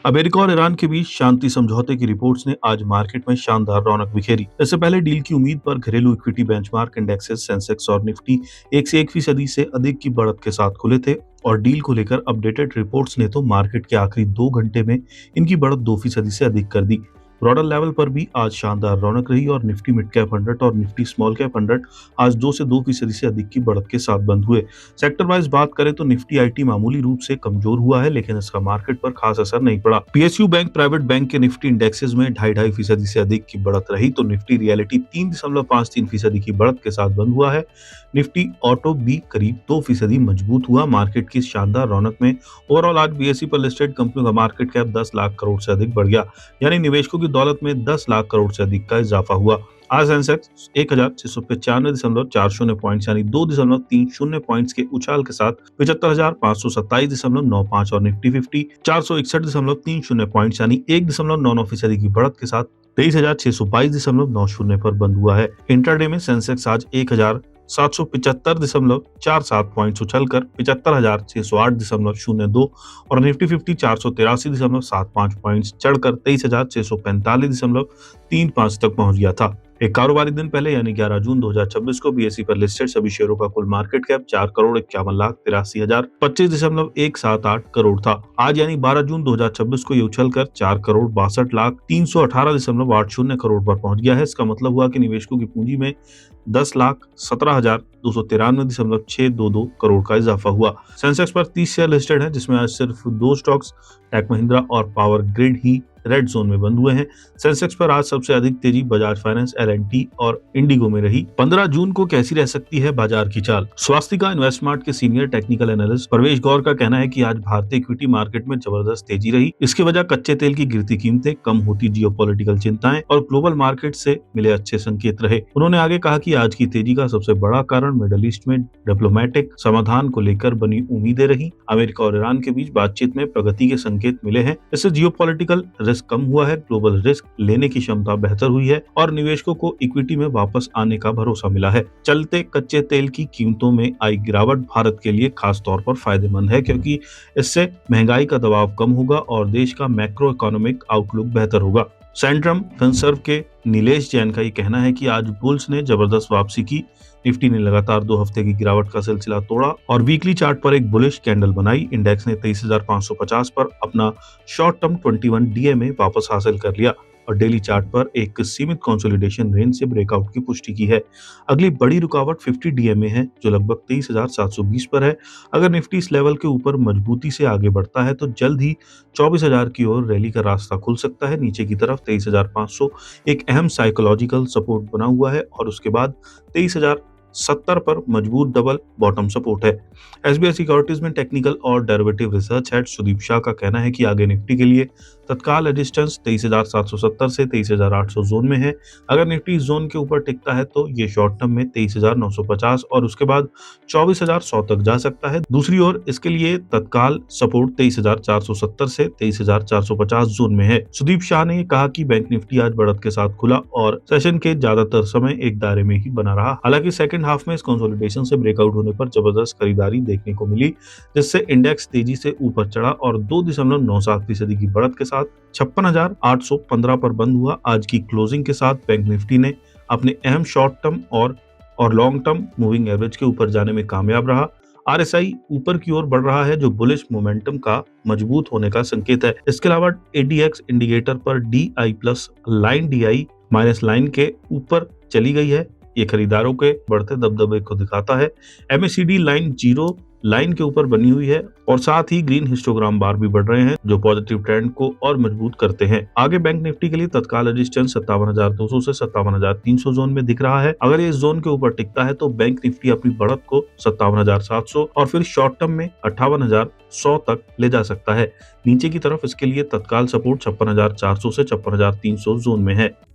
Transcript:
America और Iran के बीच शांति समझौते की रिपोर्ट्स ने आज मार्केट में शानदार रौनक बिखेरी। इससे पहले डील की उम्मीद पर घरेलू इक्विटी बेंचमार्क इंडेक्सेस सेंसेक्स और निफ्टी 1 से अधिक की बढ़त के साथ खुले थे और डील को लेकर अपडेटेड रिपोर्ट्स ने तो मार्केट के आखिरी 2 घंटे में इनकी बढ़त 2% से अधिक कर दी। ब्रॉडर लेवल पर भी आज शानदार रौनक रही और निफ्टी मिड कैप 100 और निफ्टी स्मॉल कैप 100 आज 2 से 2% से अधिक की बढ़त के साथ बंद हुए। सेक्टर वाइज बात करें तो निफ्टी आईटी मामूली रूप से कमजोर हुआ है, लेकिन इसका मार्केट पर खास असर नहीं पड़ा। पीएसयू बैंक प्राइवेट बैंक के निफ्टी इंडेक्सेस में 2.5% से अधिक की बढ़त रही तो निफ्टी रियलिटी 3.53% की बढ़त के साथ बंद हुआ है। निफ्टी ऑटो भी करीब 2% मजबूत हुआ। मार्केट की शानदार रौनक में ओवरऑल आज बीएसई पर लिस्टेड कंपनियों का मार्केट कैप 10 लाख करोड़ से अधिक बढ़ गया, यानी निवेशकों की दौलत में 10 लाख करोड़ से अधिक का इजाफा हुआ। आज सेंसेक्स 1695.40 पॉइंट्स यानी 2.30 पॉइंट्स के उछाल के साथ 75,527.95 और निफ्टी 50 461.30 पॉइंट्स यानी 1.99% की बढ़त के साथ 23,622.90 पर बंद हुआ है। इंट्राडे में सेंसेक्स आज 1,775.47 पॉइंट्स उछलकर 75,608.02 और निफ्टी 50 483.75 पॉइंट्स चढ़कर 23,645.35 तक पहुंच गया था। एक कारोबारी दिन पहले यानी 11 जून 2026 को बीएसई पर लिस्टेड सभी शेयरों का कुल मार्केट कैप 4,51,83,025.178 करोड़ था। आज यानी 12 जून 2026 को ये उछलकर 4,62,63,318.80 करोड़ पर पहुंच गया है। इसका मतलब हुआ कि निवेशकों की पूंजी में 10,17,293.622 करोड़ का इजाफा हुआ। सेंसेक्स पर 30 शेयर लिस्टेड हैं, जिसमें आज सिर्फ 2 स्टॉक्स टेक महिंद्रा और पावर ग्रिड ही रेड जोन में बंद हुए हैं। सेंसेक्स पर आज सबसे अधिक तेजी बजाज फाइनेंस, एल&टी और इंडिगो में रही। 15 जून को कैसी रह सकती है बाजार की चाल? स्वास्तिका इन्वेस्टमार्ट के सीनियर टेक्निकल एनालिस्ट परवेश गौर का कहना है कि आज भारतीय इक्विटी मार्केट में जबरदस्त तेजी रही। इसकी वजह कच्चे तेल की गिरती कीमतें, कम होती जियोपॉलिटिकल चिंताएं और ग्लोबल मार्केट से मिले अच्छे संकेत रहे। उन्होंने आगे कहा कि आज की तेजी का सबसे बड़ा कारण मिडिल ईस्ट में डिप्लोमेटिक समाधान को लेकर बनी उम्मीदें रही। अमेरिका और ईरान के बीच बातचीत में प्रगति के संकेत मिले हैं। इससे जियोपॉलिटिकल रिस्क कम हुआ है, ग्लोबल रिस्क लेने की क्षमता बेहतर हुई है और निवेशकों को इक्विटी में वापस आने का भरोसा मिला है। चलते कच्चे तेल की कीमतों में आई गिरावट भारत के लिए खास तौर पर फायदेमंद है, क्योंकि इससे महंगाई का दबाव कम होगा और देश का मैक्रो इकोनॉमिक आउटलुक बेहतर होगा। सेंट्रम फिनसर्व के नीलेश जैन का ये कहना है कि आज बुल्स ने जबरदस्त वापसी की। निफ्टी ने लगातार 2 हफ्ते की गिरावट का सिलसिला तोड़ा और वीकली चार्ट पर एक बुलिश कैंडल बनाई। इंडेक्स ने 23,550 पर अपना शॉर्ट टर्म 21 डीएमए वापस हासिल कर लिया और डेली चार्ट पर एक सीमित कंसोलिडेशन रेंज से ब्रेकआउट की पुष्टि की है। अगली बड़ी रुकावट 50 डीएमए है, जो लगभग 23,720 पर है। अगर निफ्टी इस लेवल के ऊपर मजबूती से आगे बढ़ता है तो जल्द ही 24,000 की ओर रैली का रास्ता खुल सकता है। नीचे की तरफ 23,500 एक अहम साइकोलॉजिकल सपोर्ट बना हुआ है और उसके बाद 23,070 पर मजबूत डबल बॉटम सपोर्ट है। एसबीआई सिक्योरिटीज में टेक्निकल और derivative research head Sudeep Shah का कहना है कि आगे निफ्टी के लिए तत्काल रेजिस्टेंस 23,770 से 23,800 जोन में है। अगर निफ्टी इस जोन के ऊपर टिकता है तो ये शॉर्ट टर्म में 23,950 और उसके बाद 24,100 तक जा सकता है। दूसरी ओर इसके लिए तत्काल सपोर्ट 23,470 से 23,450 जोन में है। सुदीप शाह ने कहा कि बैंक निफ्टी आज बढ़त के साथ खुला और सेशन के ज्यादातर समय एक दायरे में ही बना रहा। हालांकि सेकंड हाफ में इस कंसोलिडेशन से ब्रेकआउट होने पर जबरदस्त खरीदारी देखने को मिली, जिससे इंडेक्स तेजी से ऊपर चढ़ा और 2.97% की बढ़त के साथ 56,815 पर बंद हुआ। आज की क्लोजिंग के साथ बैंक निफ्टी ने अपने अहम शॉर्ट टर्म और लॉन्ग टर्म मूविंग एवरेज के ऊपर जाने में कामयाब रहा। आरएसआई ऊपर की ओर बढ़ रहा है, जो बुलिश मोमेंटम का मजबूत होने का संकेत है। इसके अलावा एडीएक्स इंडिकेटर पर DI plus line DI minus line के ऊपर चली गई है। ये खरीदारों के बढ़ते दबदबे को दिखाता है। MACD लाइन 0 लाइन के ऊपर बनी हुई है और साथ ही ग्रीन हिस्टोग्राम बार भी बढ़ रहे हैं, जो पॉजिटिव ट्रेंड को और मजबूत करते हैं। आगे बैंक निफ्टी के लिए तत्काल रेजिस्टेंस 57,200 से 57,300 जोन में दिख रहा है। अगर ये इस जोन के ऊपर टिकता है तो बैंक निफ्टी अपनी बढ़त को 57,700 और फिर शॉर्ट टर्म में 58,100 तक ले जा सकता है। नीचे की तरफ इसके लिए तत्काल सपोर्ट 56,400 से 56,300 जोन में है।